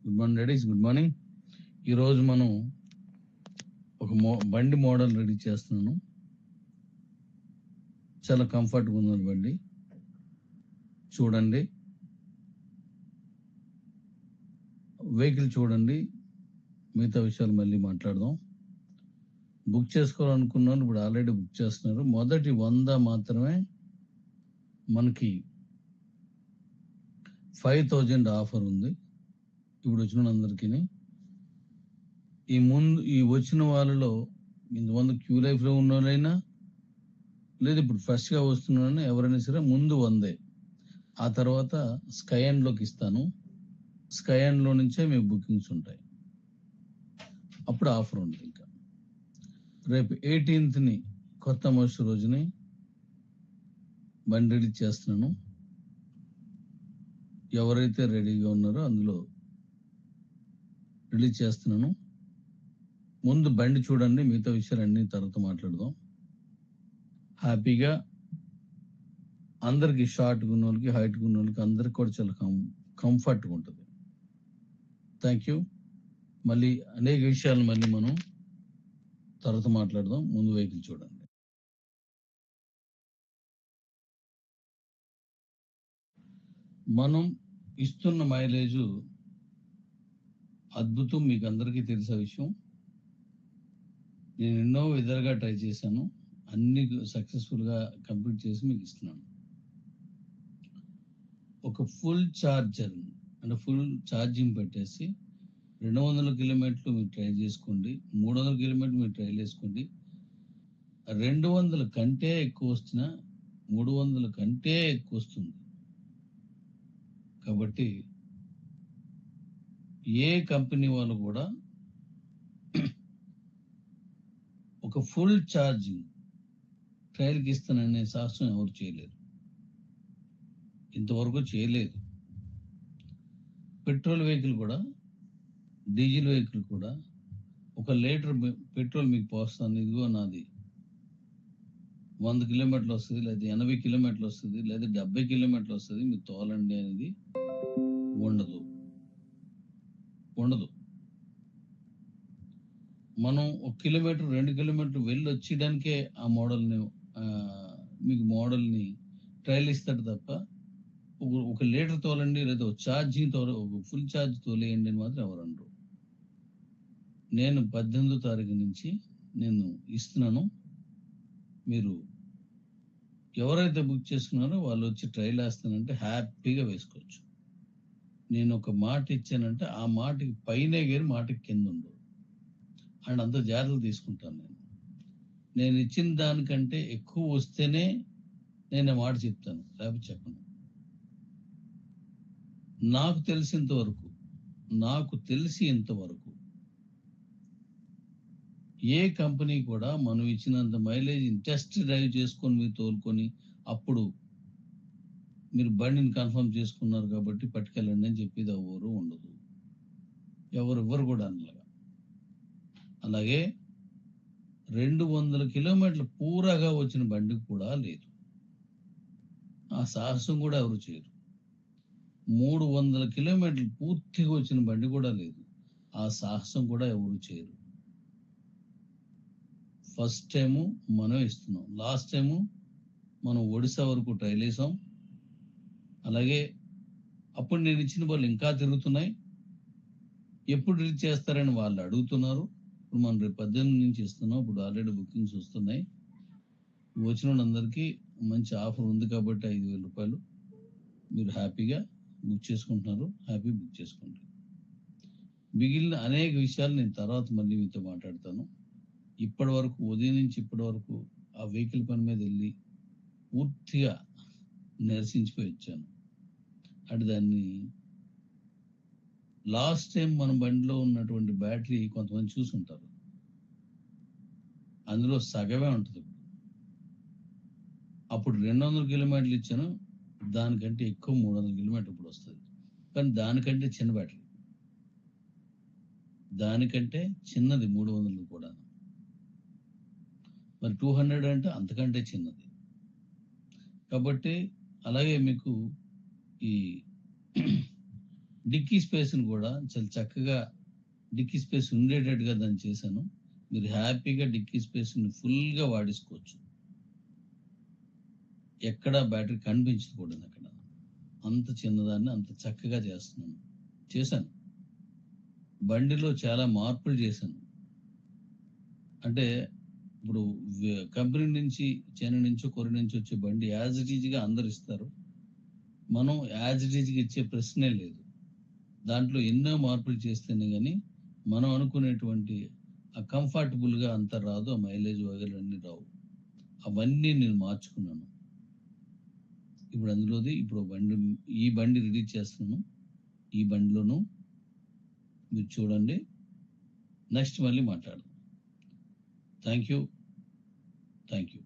Good morning ladies, good morning. ఈరోజు మనం ఒక బండి మోడల్ రెడీ చేస్తున్నాను. చాలా కంఫర్ట్గా ఉన్నది బండి, చూడండి. వెహికల్ చూడండి, మిగతా విషయాలు మళ్ళీ మాట్లాడదాం. బుక్ చేసుకోవాలనుకున్నాను, ఇప్పుడు ఆల్రెడీ బుక్ చేస్తున్నారు. మొదటి 100 మాత్రమే మనకి 5000 ఆఫర్ ఉంది ఇప్పుడు వచ్చిన అందరికీ. ఈ వచ్చిన వాళ్ళలో ఇంతమంది క్యూ లైఫ్లో ఉన్న వాళ్ళైనా లేదు ఇప్పుడు ఫ్రెష్గా వస్తున్నారని ఎవరైనా సరే ముందు 100, ఆ తర్వాత స్కై అండ్లోకి ఇస్తాను. స్కై అండ్లో నుంచే మీకు బుకింగ్స్ ఉంటాయి, అప్పుడు ఆఫర్ ఉంది. ఇంకా రేపు 18th కొత్త మోస్ట్ రోజుని బండి రెడీ చేస్తున్నాను. ఎవరైతే రెడీగా ఉన్నారో అందులో రిలీజ్ చేస్తున్నాను. ముందు బండి చూడండి, మిగతా విషయాలు అన్ని తర్వాత మాట్లాడదాం. హ్యాపీగా అందరికి, షార్ట్గా ఉన్న వాళ్ళకి, హైట్గా ఉన్న వాళ్ళకి, అందరికి కూడా చాలా కంఫర్ట్గా ఉంటుంది. Thank you. మళ్ళీ అనేక విషయాలు మళ్ళీ మనం తర్వాత మాట్లాడదాం. ముందు వెహికల్ చూడండి. మనం ఇస్తున్న మైలేజ్ అద్భుతం, మీకు అందరికీ తెలిసే విషయం. నేను ఎన్నో విధాలుగా ట్రై చేశాను, అన్ని సక్సెస్ఫుల్గా కంప్లీట్ చేసి మీకు ఇస్తున్నాను. ఒక ఫుల్ ఛార్జర్ అంటే ఫుల్ ఛార్జింగ్ పెట్టేసి 200 కిలోమీటర్లు మీరు ట్రై చేసుకోండి, 300 కిలోమీటర్లు మీరు ట్రై చేసుకోండి. 200 కంటే ఎక్కువ వస్తున్నా 300 కంటే ఎక్కువ వస్తుంది. కాబట్టి ఏ కంపెనీ వాళ్ళు కూడా ఒక ఫుల్ ఛార్జింగ్ ట్రయల్కి ఇస్తాననే శాస్త్రం ఎవరు చేయలేరు, ఇంతవరకు చేయలేదు. పెట్రోల్ వెహికల్ కూడా, డీజిల్ వెహికల్ కూడా 1 లీటర్ పెట్రోల్ మీకు పోస్తాను, ఇదిగో నాది 100 కిలోమీటర్లు వస్తుంది, లేదా 80 కిలోమీటర్లు వస్తుంది, లేదా 70 కిలోమీటర్లు వస్తుంది, మీరు తోలండి అనేది ఉండదు. మనం 1 కిలోమీటర్ 2 కిలోమీటర్లు వెళ్ళి వచ్చేయడానికే ఆ మోడల్ని మీకు మోడల్ని ట్రయల్ ఇస్తాడు తప్ప ఒక లీటర్ తోలండి లేదా ఛార్జింగ్ ఒక ఫుల్ ఛార్జ్ తోలేయండి అని మాత్రం ఎవరు అనరు. నేను 18వ తారీఖు నుంచి నేను ఇస్తున్నాను. మీరు ఎవరైతే బుక్ చేసుకున్నారో వాళ్ళు వచ్చి ట్రయల్ వేస్తానంటే హ్యాపీగా వేసుకోవచ్చు. నేను ఒక మాట ఇచ్చానంటే ఆ మాటకి పైనే గారి మాటకి కింద ఉండదు, అండ్ అంత జాగ్రత్తలు తీసుకుంటాను. నేను ఇచ్చిన దానికంటే ఎక్కువ వస్తేనే నేను మాట చెప్తాను, లేకపోతే చెప్పను. నాకు తెలిసి ఇంతవరకు ఏ కంపెనీ కూడా మనం ఇచ్చినంత మైలేజ్ టెస్ట్ డ్రైవ్ చేసుకొని మీరు తోలుకొని అప్పుడు మీరు బండిని కన్ఫర్మ్ చేసుకున్నారు కాబట్టి పట్టుకెళ్ళండి అని చెప్పేది ఎవరు ఉండదు, ఎవరు కూడా అనలాగా. అలాగే 200 కిలోమీటర్లు పూరాగా వచ్చిన బండి కూడా లేదు, ఆ సాహసం కూడా ఎవరు చేయరు. 300 కిలోమీటర్లు పూర్తిగా వచ్చిన బండి కూడా లేదు, ఆ సాహసం కూడా ఎవరు చేయరు. ఫస్ట్ టైము మనం ఇస్తున్నాం, లాస్ట్ టైము మనం ఒడిశా వరకు ట్రైల్ వేసాం. అలాగే అప్పుడు నేను ఇచ్చిన వాళ్ళు ఇంకా తిరుగుతున్నాయి, ఎప్పుడు రిలీజ్ చేస్తారని వాళ్ళు అడుగుతున్నారు. ఇప్పుడు మనం రేపు 18 నుంచి ఇస్తున్నాం, ఇప్పుడు ఆల్రెడీ బుకింగ్స్ వస్తున్నాయి. వచ్చిన వాళ్ళందరికీ మంచి ఆఫర్ ఉంది కాబట్టి 5000 రూపాయలు మీరు హ్యాపీగా బుక్ చేసుకుంటున్నారు. హ్యాపీ బుక్ చేసుకోండి. మిగిలిన అనేక విషయాలు నేను తర్వాత మళ్ళీ మీతో మాట్లాడతాను. ఇప్పటి వరకు ఉదయం నుంచి ఇప్పటి వరకు ఆ వెహికల్ పని మీద వెళ్ళి పూర్తిగా నిరసించిపోయి వచ్చాను. అంటే దాన్ని లాస్ట్ టైం మన బండిలో ఉన్నటువంటి బ్యాటరీ కొంతమంది చూసుంటారు, అందులో సగమే ఉంటుంది. అప్పుడు 200 కిలోమీటర్లు ఇచ్చాను, దానికంటే ఎక్కువ 300 కిలోమీటర్లు ఇప్పుడు వస్తుంది. కానీ దానికంటే చిన్న బ్యాటరీ, దానికంటే చిన్నది 300 కూడా. మరి 200 అంటే అంతకంటే చిన్నది. కాబట్టి అలాగే మీకు ఈ డిక్కీ స్పేస్‌ని కూడా చాలా చక్కగా డిక్కీ స్పేస్ ఉండేటట్టుగా దాన్ని చేశాను. మీరు హ్యాపీగా డిక్కీ స్పేస్‌ని ఫుల్‌గా వాడేసుకోవచ్చు. ఎక్కడ బ్యాటరీ కనిపించకూడదక్కడ. అంత చిన్నదాన్ని అంత చక్కగా చేస్తున్నాను. చేశాను. బండిలో చాలా మార్పులు చేశాను. అంటే ఇప్పుడు కంపెనీ నుంచి, చైనా నుంచో, కొరియా నుంచి వచ్చే బండి యాజ్ ఇట్ ఈజ్‌గా అందరూ ఇస్తారు. మనం యాజ్ ఇట్ ఈజ్‌గా ఇచ్చే ప్రశ్నే లేదు. దాంట్లో ఎన్నో మార్పులు చేస్తేనే గాని, మనం అనుకునేటువంటి ఆ కంఫర్టబుల్‌గా అంత రాదు. ఆ మైలేజ్ వగైరా అన్నీ రావు. అవన్నీ నేను మార్చుకున్నాను. ఇప్పుడు అందులోది ఇప్పుడు ఈ బండి రిలీజ్ చేస్తున్నాను. ఈ బండిలోను మీరు చూడండి. నెక్స్ట్ మళ్ళీ మాట్లాడదాం. Thank you. Thank you.